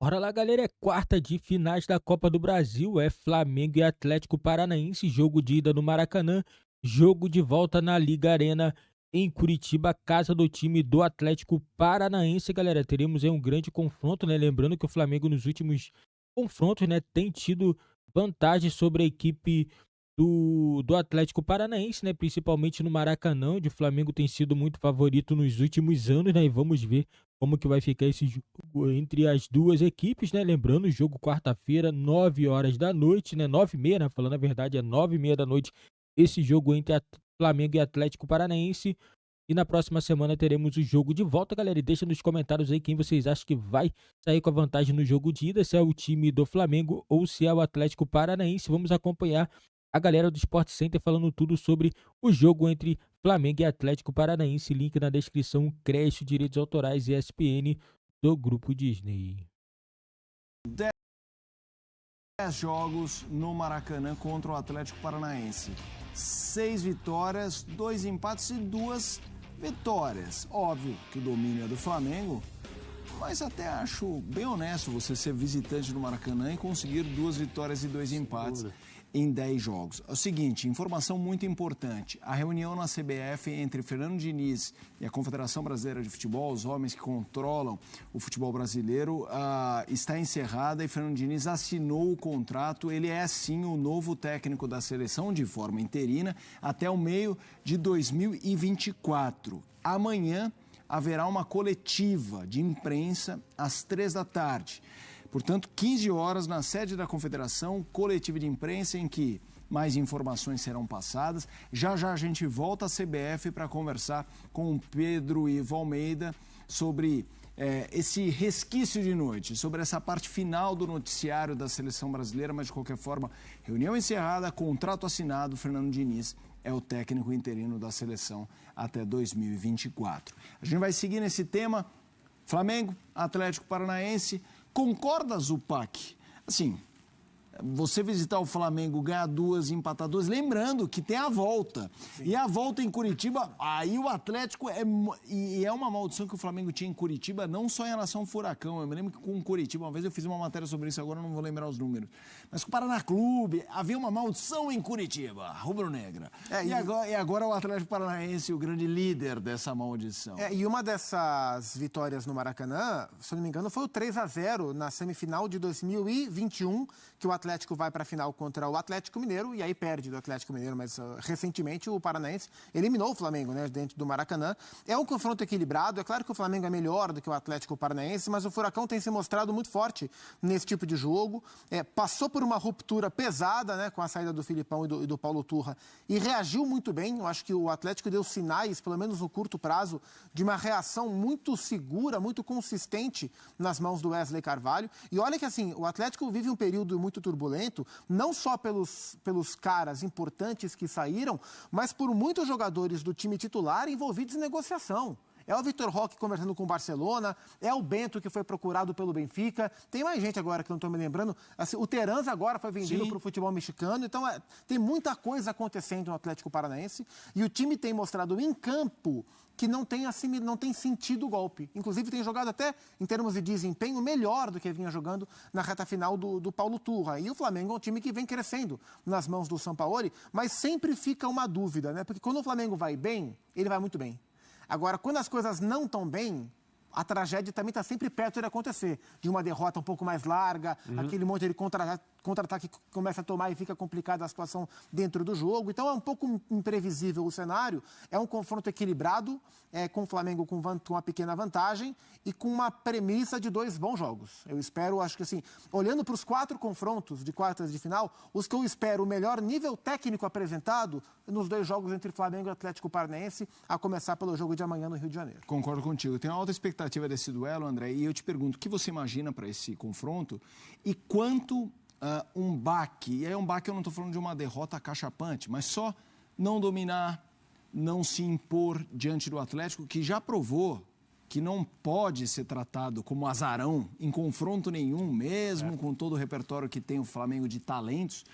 Bora lá, galera. É quarta de finais da Copa do Brasil. É Flamengo e Atlético Paranaense. Jogo de ida no Maracanã. Jogo de volta na Liga Arena em Curitiba, casa do time do Atlético Paranaense, galera. Teremos aí um grande confronto, né? Lembrando que o Flamengo nos últimos confrontos, né, tem tido vantagem sobre a equipe do Atlético Paranaense, né? Principalmente no Maracanã, onde o Flamengo tem sido muito favorito nos últimos anos, né? E vamos ver como que vai ficar esse jogo entre as duas equipes, né? Lembrando, o jogo quarta-feira, 9 horas da noite, né? 9h30, né? Falando a verdade, é 9h30 da noite esse jogo entre Flamengo e Atlético Paranaense. E na próxima semana teremos o jogo de volta, galera. E deixa nos comentários aí quem vocês acham que vai sair com a vantagem no jogo de ida, se é o time do Flamengo ou se é o Atlético Paranaense. Vamos acompanhar a galera do Sport Center falando tudo sobre o jogo entre Flamengo e Atlético Paranaense. Link na descrição, crédito, direitos autorais e ESPN do Grupo Disney. 10 jogos no Maracanã contra o Atlético Paranaense. 6 vitórias, 2 empates e 2 vitórias. Óbvio que o domínio é do Flamengo, mas até acho bem honesto você ser visitante do Maracanã e conseguir 2 vitórias e 2 empates em 10 jogos. É o seguinte, informação muito importante. A reunião na CBF entre Fernando Diniz e a Confederação Brasileira de Futebol, os homens que controlam o futebol brasileiro, está encerrada e Fernando Diniz assinou o contrato. Ele é, sim, o novo técnico da seleção de forma interina até o meio de 2024. Amanhã haverá uma coletiva de imprensa às 15h. Portanto, 15 horas na sede da Confederação, coletiva de imprensa em que mais informações serão passadas. Já já a gente volta à CBF para conversar com o Pedro Ivo Almeida sobre esse resquício de noite, sobre essa parte final do noticiário da seleção brasileira, mas de qualquer forma, reunião encerrada, contrato assinado, Fernando Diniz é o técnico interino da seleção até 2024. A gente vai seguir nesse tema, Flamengo, Atlético Paranaense. Concorda, Zupac? Assim, você visitar o Flamengo, ganhar 2, empatar 2, lembrando que tem a volta. Sim. E a volta em Curitiba, aí o Atlético é uma maldição que o Flamengo tinha em Curitiba, não só em relação ao Furacão. Eu me lembro que com o Curitiba, uma vez eu fiz uma matéria sobre isso, agora eu não vou lembrar os números. Mas com o Paraná Clube, havia uma maldição em Curitiba, rubro-negra. E agora o Atlético Paranaense, o grande líder dessa maldição. E uma dessas vitórias no Maracanã, se eu não me engano, foi o 3-0 na semifinal de 2021, que o Atlético vai para a final contra o Atlético Mineiro e aí perde do Atlético Mineiro, mas recentemente o Paranaense eliminou o Flamengo, né, dentro do Maracanã. É um confronto equilibrado, é claro que o Flamengo é melhor do que o Atlético Paranaense, mas o Furacão tem se mostrado muito forte nesse tipo de jogo. Passou por uma ruptura pesada, né, com a saída do Filipão e do Paulo Turra e reagiu muito bem. Eu acho que o Atlético deu sinais, pelo menos no curto prazo, de uma reação muito segura, muito consistente nas mãos do Wesley Carvalho. E olha que assim, o Atlético vive um período muito turbulento, não só pelos caras importantes que saíram, mas por muitos jogadores do time titular envolvidos em negociação. É o Vitor Roque conversando com o Barcelona, é o Bento que foi procurado pelo Benfica, tem mais gente agora que eu não estou me lembrando, assim, o Teranza agora foi vendido para o futebol mexicano, então tem muita coisa acontecendo no Atlético Paranaense e o time tem mostrado em campo que não tem sentido o golpe. Inclusive tem jogado até, em termos de desempenho, melhor do que vinha jogando na reta final do Paulo Turra. E o Flamengo é um time que vem crescendo nas mãos do Sampaoli, mas sempre fica uma dúvida, né? Porque quando o Flamengo vai bem, ele vai muito bem. Agora, quando as coisas não estão bem, a tragédia também está sempre perto de acontecer. De uma derrota um pouco mais larga, aquele monte de contra-ataque que começa a tomar e fica complicada a situação dentro do jogo. Então é um pouco imprevisível o cenário. É um confronto equilibrado, com o Flamengo com uma pequena vantagem e com uma premissa de 2 bons jogos. Eu espero, acho que assim, olhando para os 4 confrontos de quartas de final, os que eu espero o melhor nível técnico apresentado nos 2 jogos entre Flamengo e Atlético Paranaense, a começar pelo jogo de amanhã no Rio de Janeiro. Concordo contigo. Tenho uma alta expectativa desse duelo, André, e eu te pergunto, o que você imagina para esse confronto e quanto um baque, e aí um baque eu não estou falando de uma derrota acachapante, mas só não dominar, não se impor diante do Atlético, que já provou que não pode ser tratado como azarão em confronto nenhum, mesmo com todo o repertório que tem o Flamengo de talentos.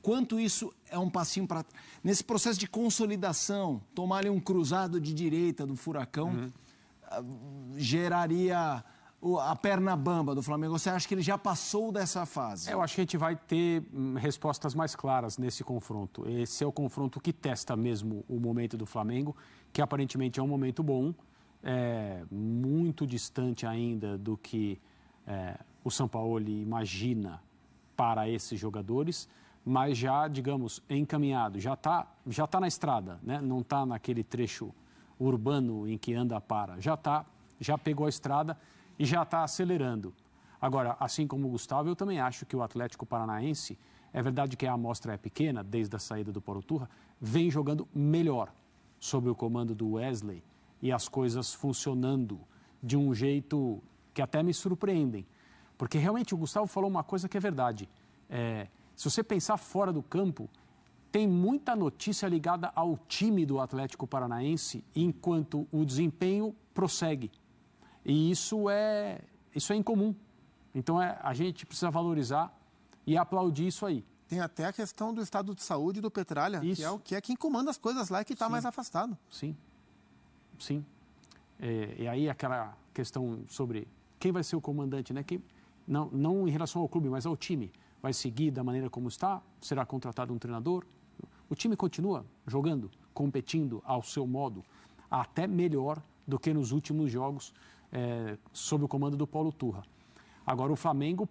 Quanto isso é um passinho para... Nesse processo de consolidação, tomar ali um cruzado de direita do Furacão, geraria a perna bamba do Flamengo? Você acha que ele já passou dessa fase? Eu acho que a gente vai ter respostas mais claras nesse confronto. Esse é o confronto que testa mesmo o momento do Flamengo, que aparentemente é um momento bom, muito distante ainda do que o Sampaoli imagina para esses jogadores, mas já, digamos, encaminhado, já tá na estrada, né? Não está naquele trecho urbano em que anda para, já pegou a estrada e já está acelerando. Agora, assim como o Gustavo, eu também acho que o Atlético Paranaense, é verdade que a amostra é pequena, desde a saída do Paulo Turra, vem jogando melhor sob o comando do Wesley e as coisas funcionando de um jeito que até me surpreendem. Porque realmente o Gustavo falou uma coisa que é verdade. Se você pensar fora do campo, tem muita notícia ligada ao time do Atlético Paranaense, enquanto o desempenho prossegue. E isso é incomum. Então a gente precisa valorizar e aplaudir isso aí. Tem até a questão do estado de saúde do Petralha, que é quem comanda as coisas lá e que está mais afastado. Sim. E aí aquela questão sobre quem vai ser o comandante, né? Não em relação ao clube, mas ao time. Vai seguir da maneira como está? Será contratado um treinador? O time continua jogando, competindo ao seu modo, até melhor do que nos últimos jogos sob o comando do Paulo Turra. Agora, o Flamengo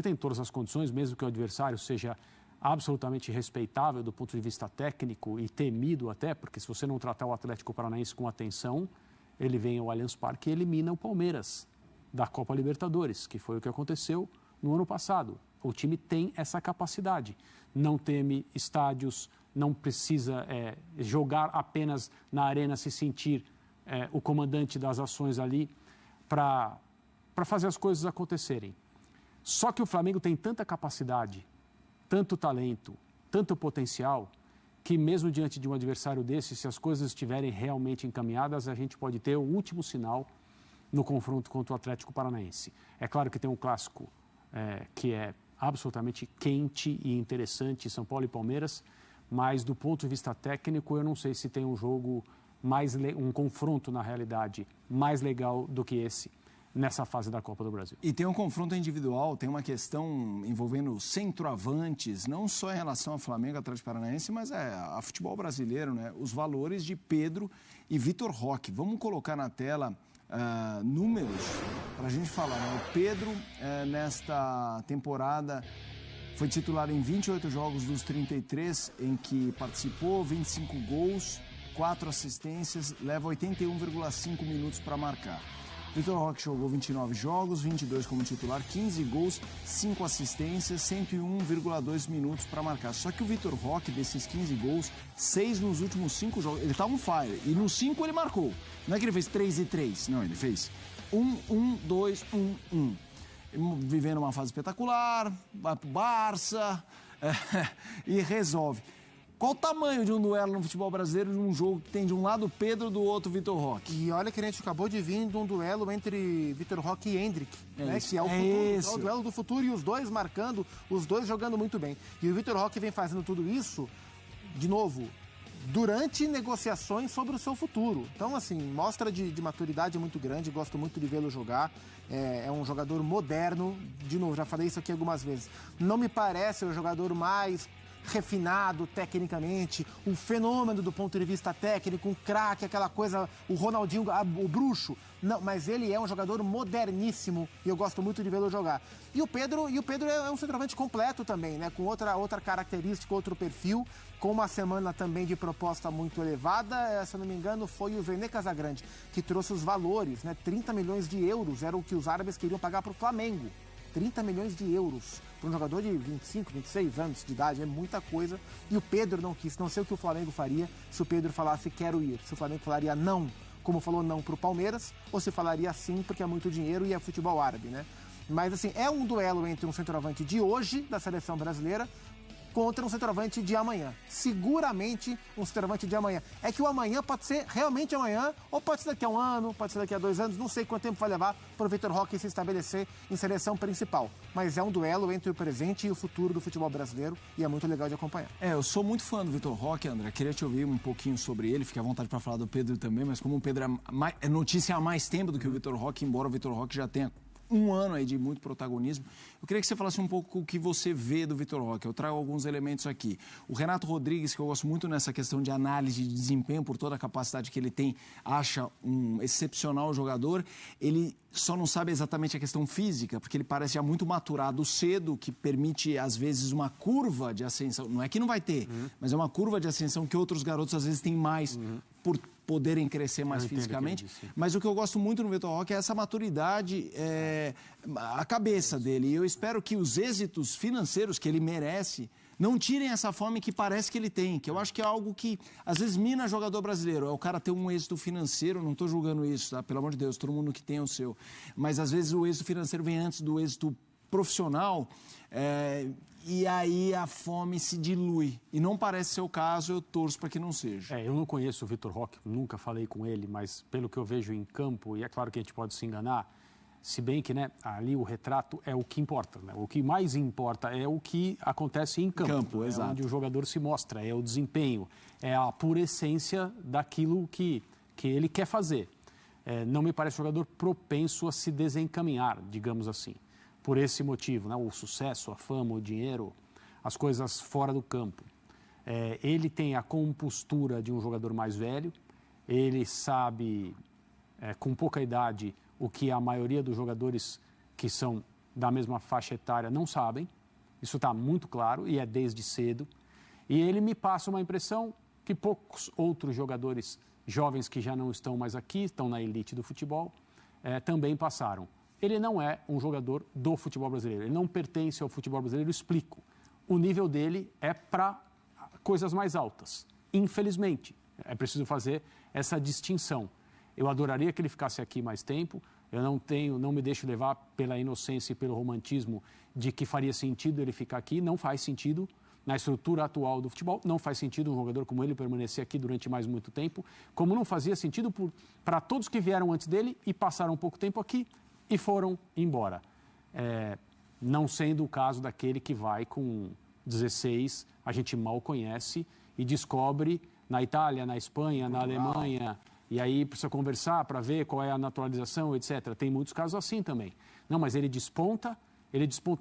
tem todas as condições, mesmo que o adversário seja absolutamente respeitável do ponto de vista técnico e temido até, porque se você não tratar o Atlético Paranaense com atenção, ele vem ao Allianz Parque e elimina o Palmeiras da Copa Libertadores, que foi o que aconteceu no ano passado. O time tem essa capacidade, não teme estádios, não precisa jogar apenas na arena, se sentir o comandante das ações ali para fazer as coisas acontecerem. Só que o Flamengo tem tanta capacidade, tanto talento, tanto potencial, que mesmo diante de um adversário desse, se as coisas estiverem realmente encaminhadas, a gente pode ter o último sinal no confronto contra o Atlético Paranaense. É claro que tem um clássico que é absolutamente quente e interessante, São Paulo e Palmeiras, mas do ponto de vista técnico, eu não sei se tem um jogo um confronto, na realidade, mais legal do que esse nessa fase da Copa do Brasil. E tem um confronto individual, tem uma questão envolvendo centroavantes, não só em relação ao Flamengo e Atlético Paranaense, mas a futebol brasileiro, né? Os valores de Pedro e Vitor Roque. Vamos colocar na tela números para a gente falar, né? O Pedro, nesta temporada, foi titular em 28 jogos dos 33 em que participou, 25 gols, 4 assistências, leva 81,5 minutos para marcar. Vitor Roque jogou 29 jogos, 22 como titular, 15 gols, 5 assistências, 101,2 minutos para marcar. Só que o Vitor Roque, desses 15 gols, 6 nos últimos 5 jogos, ele tá on fire. E nos 5 ele marcou. Não é que ele fez 3 e 3, não, ele fez 1, 2, 1. Vivendo uma fase espetacular, vai pro Barça e resolve. Qual o tamanho de um duelo no futebol brasileiro, de um jogo que tem de um lado o Pedro, do outro o Vitor Roque? E olha que a gente acabou de vir de um duelo entre Vitor Roque e Hendrick, né? Que é o duelo do futuro, e os dois marcando, os dois jogando muito bem. E o Vitor Roque vem fazendo tudo isso, de novo, durante negociações sobre o seu futuro. Então, assim, mostra de maturidade muito grande, gosto muito de vê-lo jogar. É um jogador moderno, de novo, já falei isso aqui algumas vezes. Não me parece o jogador mais refinado tecnicamente, um fenômeno do ponto de vista técnico, um craque, aquela coisa, o Ronaldinho, o bruxo. Não, mas ele é um jogador moderníssimo e eu gosto muito de vê-lo jogar. E o Pedro é um centroavante completo também, né? Com outra característica, outro perfil, com uma semana também de proposta muito elevada. Se eu não me engano, foi o Vene Casagrande que trouxe os valores, né? 30 milhões de euros era o que os árabes queriam pagar para o Flamengo. 30 milhões de euros para um jogador de 25, 26 anos de idade, é muita coisa. E o Pedro não quis, não sei o que o Flamengo faria se o Pedro falasse quero ir. Se o Flamengo falaria não, como falou não para o Palmeiras, ou se falaria sim porque é muito dinheiro e é futebol árabe, né? Mas assim, é um duelo entre um centroavante de hoje, da seleção brasileira, contra um centroavante de amanhã. Seguramente um centroavante de amanhã. É que o amanhã pode ser realmente amanhã, ou pode ser daqui a um ano, pode ser daqui a 2 anos, não sei quanto tempo vai levar para o Vitor Roque se estabelecer em seleção principal. Mas é um duelo entre o presente e o futuro do futebol brasileiro e é muito legal de acompanhar. Eu sou muito fã do Vitor Roque, André. Queria te ouvir um pouquinho sobre ele, fique à vontade para falar do Pedro também, mas como o Pedro é notícia há mais tempo do que o Vitor Roque, embora o Vitor Roque já tenha um ano aí de muito protagonismo. Eu queria que você falasse um pouco o que você vê do Vitor Roque. Eu trago alguns elementos aqui. O Renato Rodrigues, que eu gosto muito nessa questão de análise de desempenho, por toda a capacidade que ele tem, acha um excepcional jogador. Ele só não sabe exatamente a questão física, porque ele parece já muito maturado cedo, que permite, às vezes, uma curva de ascensão. Não é que não vai ter, mas é uma curva de ascensão que outros garotos, às vezes, têm mais por poderem crescer mais fisicamente. Mas o que eu gosto muito no Vitor Roque é essa maturidade, a cabeça dele. E eu espero que os êxitos financeiros que ele merece não tirem essa fome que parece que ele tem, que eu acho que é algo que, às vezes, mina jogador brasileiro. É o cara ter um êxito financeiro, não estou julgando isso, tá? Pelo amor de Deus, todo mundo que tem o seu. Mas, às vezes, o êxito financeiro vem antes do êxito profissional, e aí a fome se dilui. E não parece ser o caso, eu torço para que não seja. Eu não conheço o Vitor Roque, nunca falei com ele, mas pelo que eu vejo em campo, e é claro que a gente pode se enganar, se bem que, né, ali o retrato é o que importa, né? O que mais importa é o que acontece em campo, exato. Onde o jogador se mostra, é o desempenho, é a pura essência daquilo que ele quer fazer. Não me parece um jogador propenso a se desencaminhar, digamos assim, por esse motivo, né? O sucesso, a fama, o dinheiro, as coisas fora do campo. Ele tem a compostura de um jogador mais velho, ele sabe, com pouca idade, o que a maioria dos jogadores que são da mesma faixa etária não sabem. Isso está muito claro e é desde cedo. E ele me passa uma impressão que poucos outros jogadores jovens que já não estão mais aqui, estão na elite do futebol, também passaram. Ele não é um jogador do futebol brasileiro, ele não pertence ao futebol brasileiro, eu explico. O nível dele é para coisas mais altas, infelizmente. É preciso fazer essa distinção. Eu adoraria que ele ficasse aqui mais tempo. Eu não me deixo levar pela inocência e pelo romantismo de que faria sentido ele ficar aqui. Não faz sentido na estrutura atual do futebol. Não faz sentido um jogador como ele permanecer aqui durante mais muito tempo. Como não fazia sentido para todos que vieram antes dele e passaram um pouco tempo aqui e foram embora. Não sendo o caso daquele que vai com 16, a gente mal conhece e descobre na Itália, na Espanha, na Alemanha. E aí precisa conversar para ver qual é a naturalização, etc. Tem muitos casos assim também. Não, mas ele desponta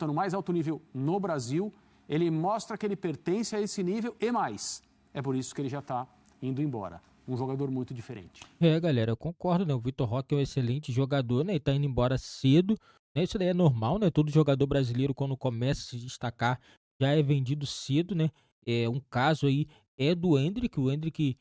no mais alto nível no Brasil, ele mostra que ele pertence a esse nível e mais. É por isso que ele já está indo embora. Um jogador muito diferente. Galera, eu concordo, né? O Vitor Roque é um excelente jogador, né? Ele tá indo embora cedo, né? Isso daí é normal, né? Todo jogador brasileiro, quando começa a se destacar, já é vendido cedo, né? Um caso aí é do Endrick, o Endrick,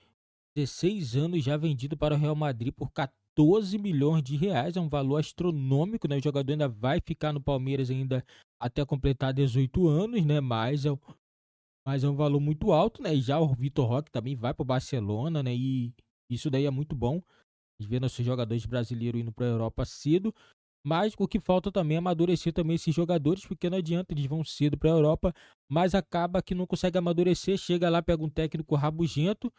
16 anos já vendido para o Real Madrid por 14 milhões de reais, é um valor astronômico, né? O jogador ainda vai ficar no Palmeiras ainda até completar 18 anos, né? Mas é um valor muito alto, né? E já o Vitor Roque também vai para o Barcelona, né? E isso daí é muito bom, ver nossos jogadores brasileiros indo para a Europa cedo. Mas o que falta também é amadurecer também esses jogadores, porque não adianta, eles vão cedo para a Europa, mas acaba que não consegue amadurecer, chega lá, pega um técnico rabugento,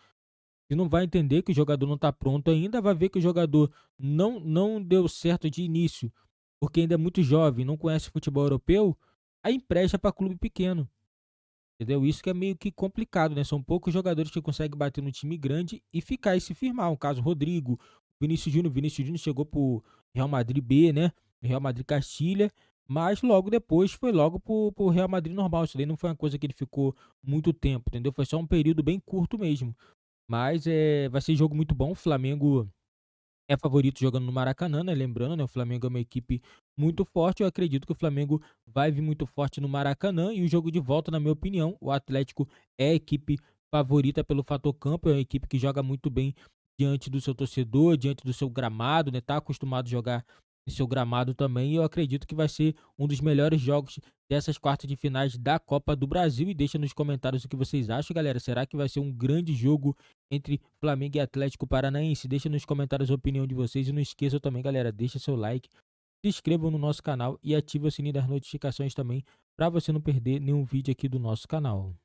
e não vai entender que o jogador não está pronto ainda, vai ver que o jogador não deu certo de início, porque ainda é muito jovem, não conhece futebol europeu, aí empresta para clube pequeno. Entendeu? Isso que é meio que complicado, né? São poucos jogadores que conseguem bater no time grande e ficar e se firmar. Um caso, Rodrigo, Vinícius Júnior chegou pro Real Madrid B, né? Real Madrid Castilha, mas logo depois foi logo pro Real Madrid normal. Isso daí não foi uma coisa que ele ficou muito tempo, entendeu? Foi só um período bem curto mesmo. Mas vai ser jogo muito bom. O Flamengo é favorito jogando no Maracanã, né? Lembrando, né? O Flamengo é uma equipe muito forte. Eu acredito que o Flamengo vai vir muito forte no Maracanã. E o jogo de volta, na minha opinião, o Atlético é a equipe favorita pelo fator campo. É uma equipe que joga muito bem diante do seu torcedor, diante do seu gramado, né? Tá acostumado a jogar em seu gramado também. E eu acredito que vai ser um dos melhores jogos dessas quartas de finais da Copa do Brasil. E deixa nos comentários o que vocês acham, galera. Será que vai ser um grande jogo entre Flamengo e Atlético Paranaense? Deixa nos comentários a opinião de vocês. E não esqueçam também, galera, deixa seu like, se inscrevam no nosso canal e ative o sininho das notificações também, para você não perder nenhum vídeo aqui do nosso canal.